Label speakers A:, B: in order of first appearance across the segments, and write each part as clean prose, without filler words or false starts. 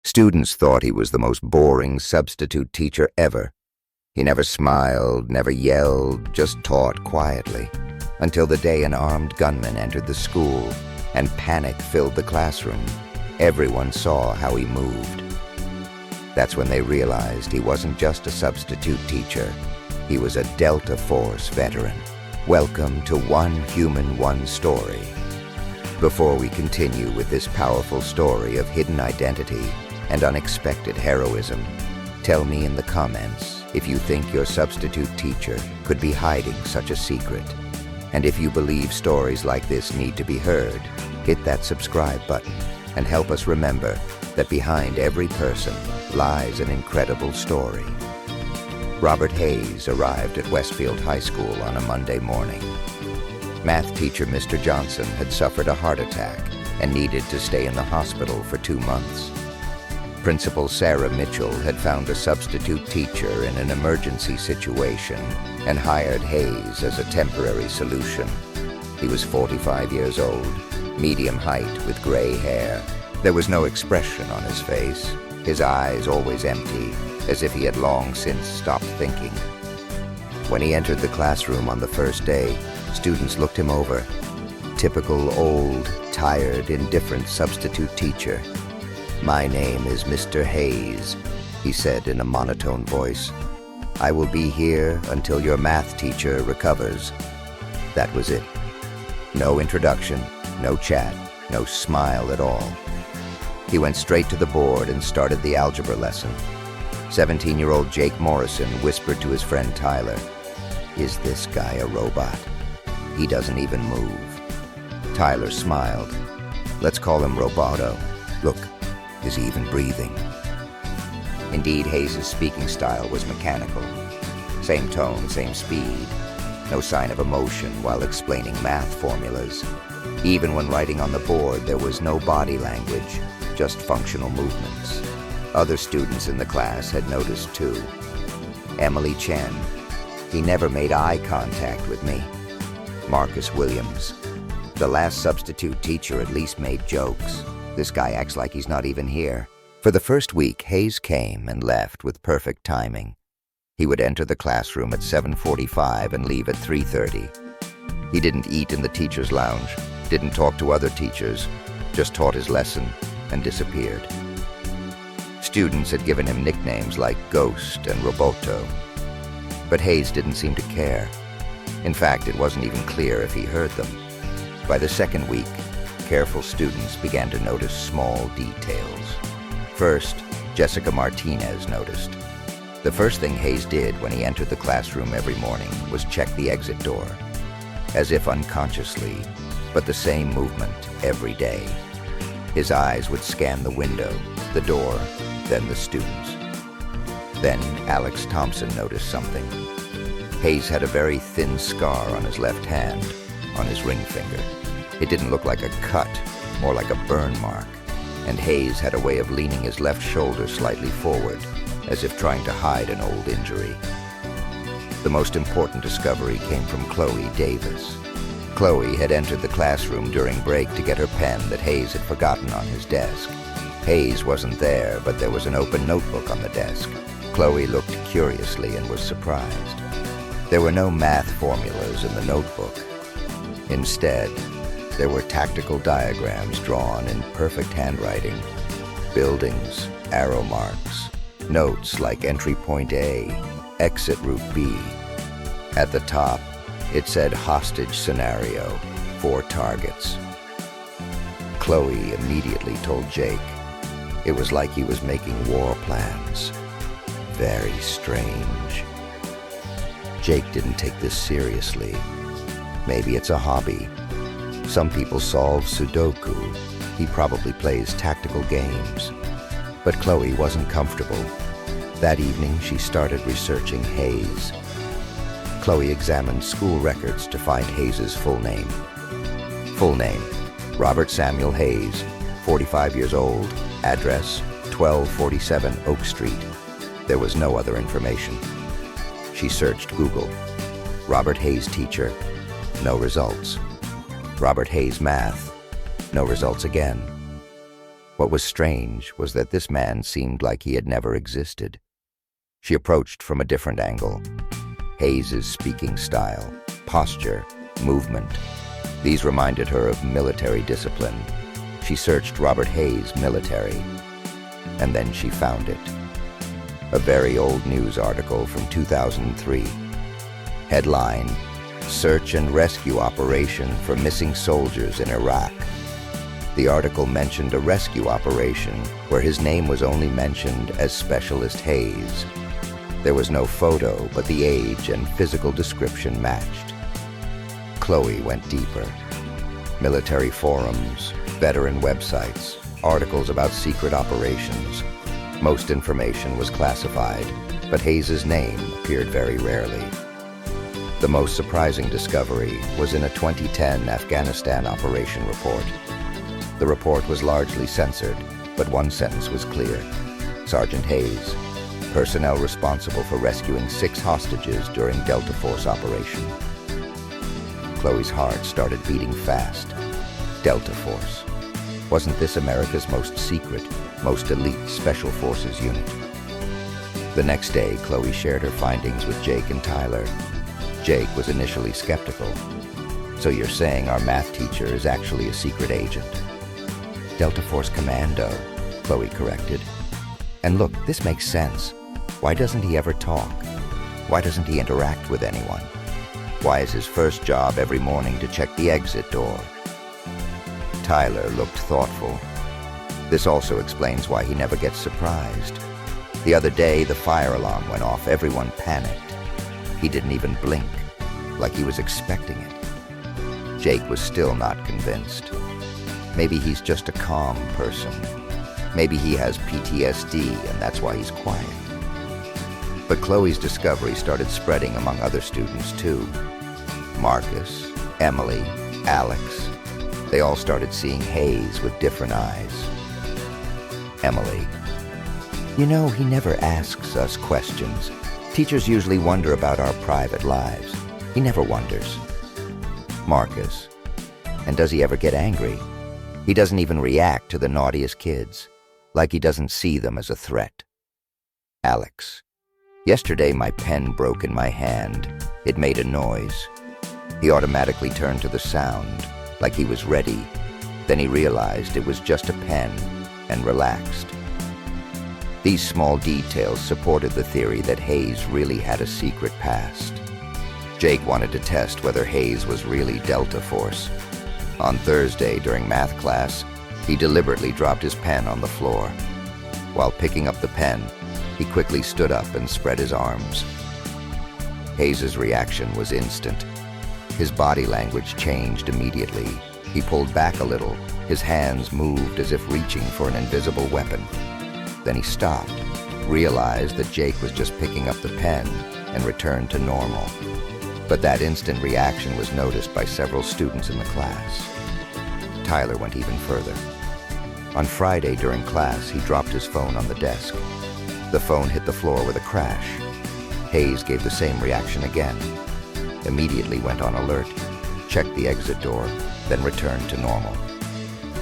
A: Students thought he was the most boring substitute teacher ever. He never smiled, never yelled, just taught quietly, until the day an armed gunman entered the school and panic filled the classroom. Everyone saw how he moved. That's when they realized he wasn't just a substitute teacher. He was a Delta Force veteran. Welcome to One Human, One Story. Before we continue with this powerful story of hidden identity and unexpected heroism, tell me in the comments if you think your substitute teacher could be hiding such a secret. And if you believe stories like this need to be heard, hit that subscribe button and help us remember that behind every person lies an incredible story. Robert Hayes arrived at Westfield High School on a Monday morning. Math teacher Mr. Johnson had suffered a heart attack and needed to stay in the hospital for 2 months. Principal Sarah Mitchell had found a substitute teacher in an emergency situation and hired Hayes as a temporary solution. He was 45 years old, medium height with gray hair. There was no expression on his face, his eyes always empty, as if he had long since stopped thinking. When he entered the classroom on the first day, students looked him over. Typical old, tired, indifferent substitute teacher. "My name is Mr. Hayes," he said in a monotone voice. "I will be here until your math teacher recovers." That was it. No introduction, no chat, no smile at all. He went straight to the board and started the algebra lesson. 17-year-old Jake Morrison whispered to his friend Tyler, "Is this guy a robot? He doesn't even move." Tyler smiled. "Let's call him Roboto. Look, is he even breathing?" Indeed, Hayes' speaking style was mechanical. Same tone, same speed. No sign of emotion while explaining math formulas. Even when writing on the board, there was no body language, just functional movements. Other students in the class had noticed too. Emily Chen. "He never made eye contact with me." Marcus Williams. "The last substitute teacher at least made jokes. This guy acts like he's not even here." For the first week, Hayes came and left with perfect timing. He would enter the classroom at 7:45 and leave at 3:30. He didn't eat in the teacher's lounge, didn't talk to other teachers, just taught his lesson and disappeared. Students had given him nicknames like Ghost and Roboto. But Hayes didn't seem to care. In fact, it wasn't even clear if he heard them. By the second week, careful students began to notice small details. First, Jessica Martinez noticed. The first thing Hayes did when he entered the classroom every morning was check the exit door, as if unconsciously, but the same movement every day. His eyes would scan the window, the door, then the students. Then Alex Thompson noticed something. Hayes had a very thin scar on his left hand, on his ring finger. It didn't look like a cut, more like a burn mark, and Hayes had a way of leaning his left shoulder slightly forward, as if trying to hide an old injury. The most important discovery came from Chloe Davis. Chloe had entered the classroom during break to get her pen that Hayes had forgotten on his desk. Hayes wasn't there, but there was an open notebook on the desk. Chloe looked curiously and was surprised. There were no math formulas in the notebook. Instead, there were tactical diagrams drawn in perfect handwriting. Buildings, arrow marks, notes like entry point A, exit route B. At the top, it said hostage scenario, 4 targets. Chloe immediately told Jake. It was like he was making war plans. Very strange. Jake didn't take this seriously. Maybe it's a hobby. Some people solve Sudoku. He probably plays tactical games. But Chloe wasn't comfortable. That evening, she started researching Hayes. Chloe examined school records to find Hayes' full name. Full name, Robert Samuel Hayes, 45 years old, address 1247 Oak Street. There was no other information. She searched Google. Robert Hayes teacher, no results. Robert Hayes math, no results again. What was strange was that this man seemed like he had never existed. She approached from a different angle. Hayes' speaking style, posture, movement, these reminded her of military discipline. She searched Robert Hayes' military, and then she found it. A very old news article from 2003. Headline: Search and Rescue Operation for Missing Soldiers in Iraq. The article mentioned a rescue operation where his name was only mentioned as Specialist Hayes. There was no photo, but the age and physical description matched. Chloe went deeper. Military forums, veteran websites, articles about secret operations. Most information was classified, but Hayes' name appeared very rarely. The most surprising discovery was in a 2010 Afghanistan operation report. The report was largely censored, but one sentence was clear. Sergeant Hayes, personnel responsible for rescuing 6 hostages during Delta Force operation. Chloe's heart started beating fast. Delta Force. Wasn't this America's most secret, most elite Special Forces unit? The next day, Chloe shared her findings with Jake and Tyler. Jake was initially skeptical. So you're saying our math teacher is actually a secret agent? Delta Force Commando, Chloe corrected. And look, this makes sense. Why doesn't he ever talk? Why doesn't he interact with anyone? Why is his first job every morning to check the exit door? Tyler looked thoughtful. This also explains why he never gets surprised. The other day, the fire alarm went off. Everyone panicked. He didn't even blink, like he was expecting it. Jake was still not convinced. Maybe he's just a calm person. Maybe he has PTSD and that's why he's quiet. But Chloe's discovery started spreading among other students too. Marcus, Emily, Alex, they all started seeing Hayes with different eyes. Emily: You know, he never asks us questions. Teachers usually wonder about our private lives. He never wonders. Marcus: And does he ever get angry? He doesn't even react to the naughtiest kids, like he doesn't see them as a threat. Alex: Yesterday my pen broke in my hand. It made a noise. He automatically turned to the sound, like he was ready. Then he realized it was just a pen and relaxed. These small details supported the theory that Hayes really had a secret past. Jake wanted to test whether Hayes was really Delta Force. On Thursday during math class, he deliberately dropped his pen on the floor. While picking up the pen, he quickly stood up and spread his arms. Hayes' reaction was instant. His body language changed immediately. He pulled back a little. His hands moved as if reaching for an invisible weapon. Then he stopped, realized that Jake was just picking up the pen, and returned to normal. But that instant reaction was noticed by several students in the class. Tyler went even further. On Friday during class, he dropped his phone on the desk. The phone hit the floor with a crash. Hayes gave the same reaction again. Immediately went on alert, checked the exit door, then returned to normal.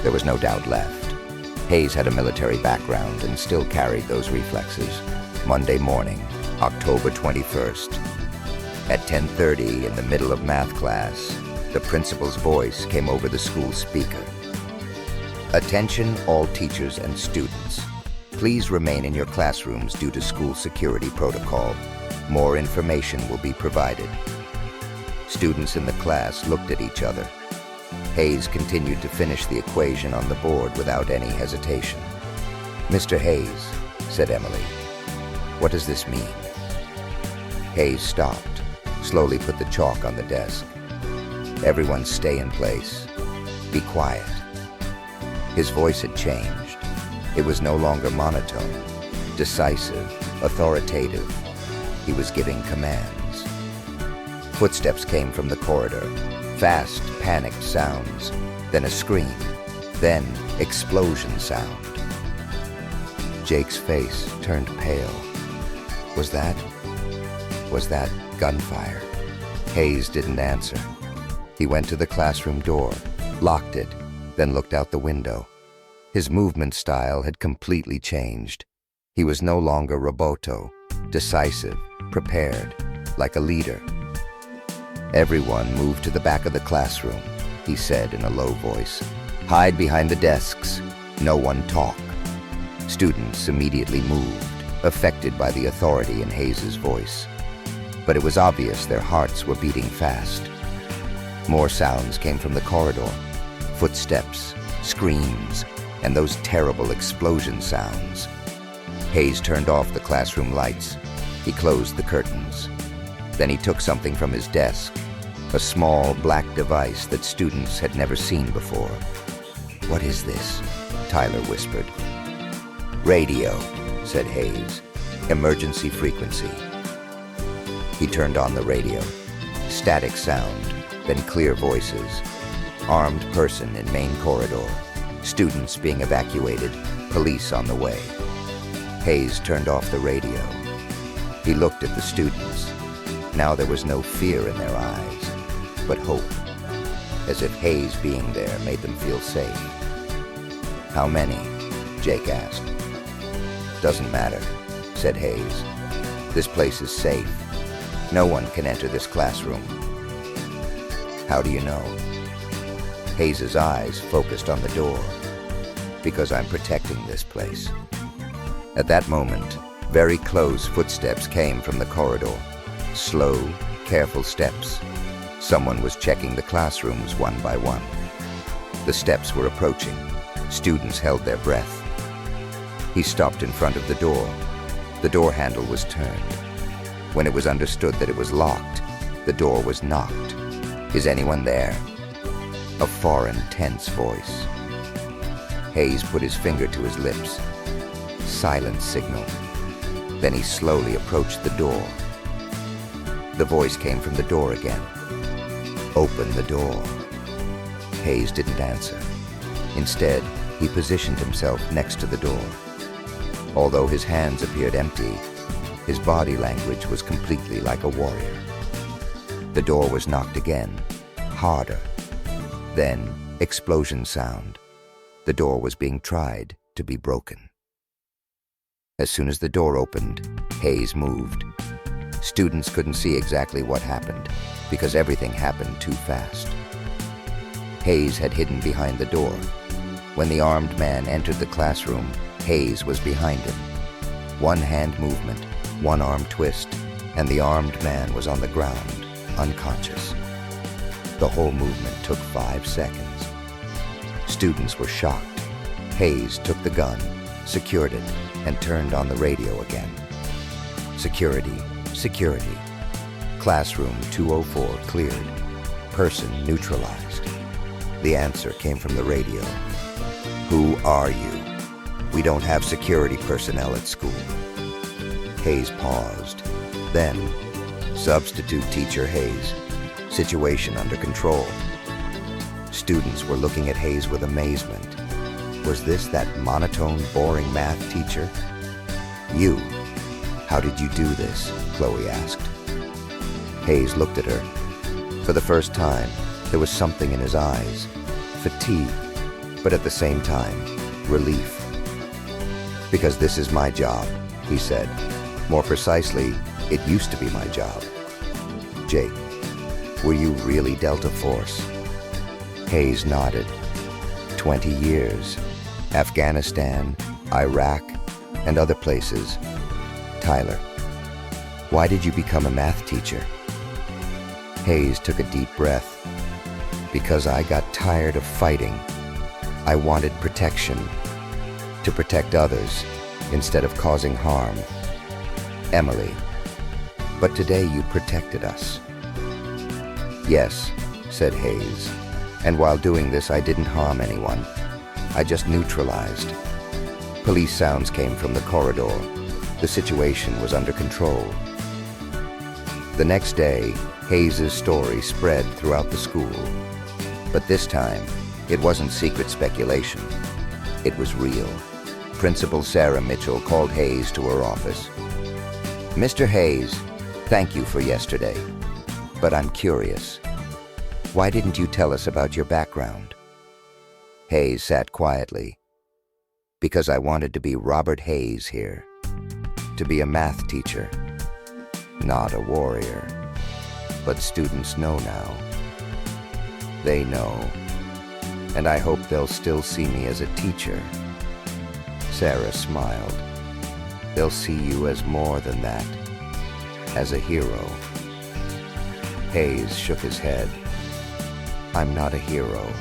A: There was no doubt left. Hayes had a military background and still carried those reflexes. Monday morning, October 21st. At 10:30 in the middle of math class, the principal's voice came over the school speaker. Attention all teachers and students. Please remain in your classrooms due to school security protocol. More information will be provided. Students in the class looked at each other. Hayes continued to finish the equation on the board without any hesitation. Mr. Hayes, said Emily, what does this mean? Hayes stopped, slowly put the chalk on the desk. Everyone stay in place. Be quiet. His voice had changed. It was no longer monotone, decisive, authoritative. He was giving commands. Footsteps came from the corridor, fast, panicked sounds, then a scream, then explosion sound. Jake's face turned pale. Was that gunfire? Hayes didn't answer. He went to the classroom door, locked it, then looked out the window. His movement style had completely changed. He was no longer Roboto, decisive, prepared, like a leader. "Everyone move to the back of the classroom," he said in a low voice. "Hide behind the desks. No one talk." Students immediately moved, affected by the authority in Hayes's voice. But it was obvious their hearts were beating fast. More sounds came from the corridor. Footsteps, screams, and those terrible explosion sounds. Hayes turned off the classroom lights. He closed the curtains. Then he took something from his desk, a small black device that students had never seen before. "What is this?" Tyler whispered. "Radio," said Hayes. "Emergency frequency." He turned on the radio. Static sound, then clear voices. Armed person in main corridor. Students being evacuated. Police on the way. Hayes turned off the radio. He looked at the students. Now there was no fear in their eyes, but hope, as if Hayes being there made them feel safe. "How many?" Jake asked. "Doesn't matter," said Hayes. "This place is safe. No one can enter this classroom." "How do you know?" Hayes's eyes focused on the door. "Because I'm protecting this place." At that moment, very close footsteps came from the corridor. Slow, careful steps. Someone was checking the classrooms one by one. The steps were approaching. Students held their breath. He stopped in front of the door. The door handle was turned. When it was understood that it was locked, the door was knocked. "Is anyone there?" A foreign, tense voice. Hayes put his finger to his lips. Silent signal. Then he slowly approached the door. The voice came from the door again. "Open the door." Hayes didn't answer. Instead, he positioned himself next to the door. Although his hands appeared empty, his body language was completely like a warrior. The door was knocked again, harder. Then, explosion sound. The door was being tried to be broken. As soon as the door opened, Hayes moved. Students couldn't see exactly what happened because everything happened too fast. Hayes had hidden behind the door. When the armed man entered the classroom, Hayes was behind him. One hand movement, one arm twist, and the armed man was on the ground, unconscious. The whole movement took 5 seconds. Students were shocked. Hayes took the gun, secured it, and turned on the radio again. "Security, security. Classroom 204 cleared. Person neutralized." The answer came from the radio. "Who are you? We don't have security personnel at school." Hayes paused. Then, "Substitute teacher Hayes. Situation under control." Students were looking at Hayes with amazement. Was this that monotone, boring math teacher? "You. How did you do this?" Chloe asked. Hayes looked at her. For the first time, there was something in his eyes. Fatigue, but at the same time, relief. "Because this is my job," he said. "More precisely, it used to be my job." "Jake, were you really Delta Force?" Hayes nodded. 20 years. Afghanistan, Iraq, and other places. "Tyler, why did you become a math teacher?" Hayes took a deep breath. "Because I got tired of fighting. I wanted protection. To protect others instead of causing harm. Emily, but today you protected us." "Yes," said Hayes. "And while doing this, I didn't harm anyone. I just neutralized." Police sounds came from the corridor. The situation was under control. The next day, Hayes's story spread throughout the school. But this time, it wasn't secret speculation. It was real. Principal Sarah Mitchell called Hayes to her office. "Mr. Hayes, thank you for yesterday. But I'm curious. Why didn't you tell us about your background?" Hayes sat quietly. because I wanted to be Robert Hayes here, to be a math teacher, not a warrior. But students know now. They know, and I hope they'll still see me as a teacher. Sarah smiled. They'll see you as more than that, as a hero. Hayes shook his head. I'm not a hero.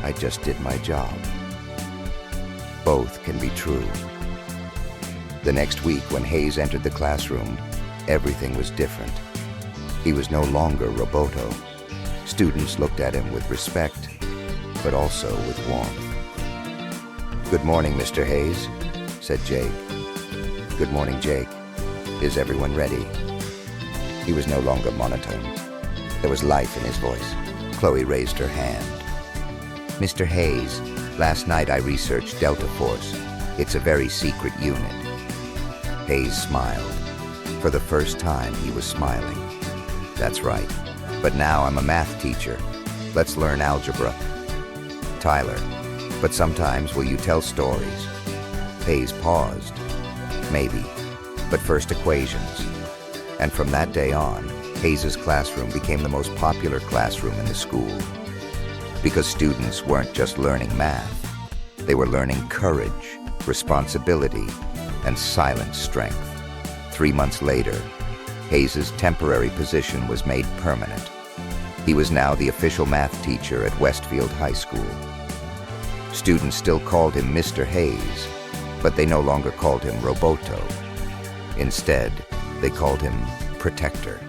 A: I just did my job. Both can be true. The next week, when Hayes entered the classroom, everything was different. He was no longer Roboto. Students looked at him with respect, but also with warmth. Good morning, Mr. Hayes, said Jake. Good morning, Jake. Is everyone ready? He was no longer monotone. There was life in his voice. Chloe raised her hand. Mr. Hayes, last night I researched Delta Force. It's a very secret unit. Hayes smiled. For the first time, he was smiling. That's right. But now I'm a math teacher. Let's learn algebra. Tyler, but sometimes will you tell stories? Hayes paused. Maybe, but first equations. And from that day on, Hayes's classroom became the most popular classroom in the school. Because students weren't just learning math, they were learning courage, responsibility, and silent strength. 3 months later, Hayes's temporary position was made permanent. He was now the official math teacher at Westfield High School. Students still called him Mr. Hayes, but they no longer called him Roboto. Instead, they called him Protector.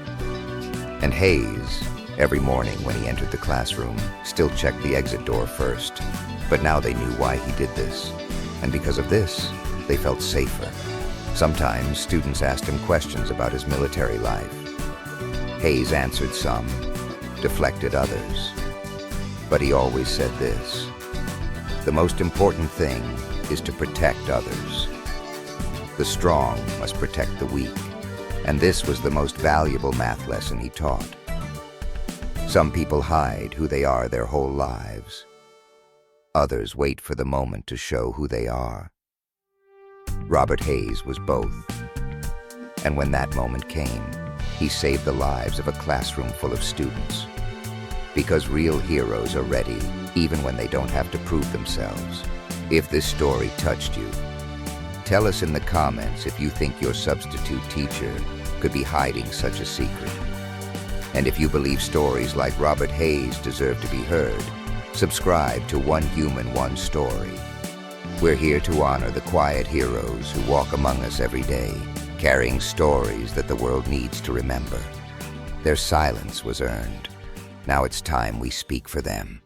A: And Hayes, every morning when he entered the classroom, still checked the exit door first. But now they knew why he did this. And because of this, they felt safer. Sometimes students asked him questions about his military life. Hayes answered some, deflected others. But he always said this: the most important thing is to protect others. The strong must protect the weak. And this was the most valuable math lesson he taught. Some people hide who they are their whole lives. Others wait for the moment to show who they are. Robert Hayes was both. And when that moment came, he saved the lives of a classroom full of students. Because real heroes are ready, even when they don't have to prove themselves. If this story touched you, tell us in the comments if you think your substitute teacher could be hiding such a secret. And if you believe stories like Robert Hayes deserve to be heard, subscribe to One Human, One Story. We're here to honor the quiet heroes who walk among us every day, carrying stories that the world needs to remember. Their silence was earned. Now it's time we speak for them.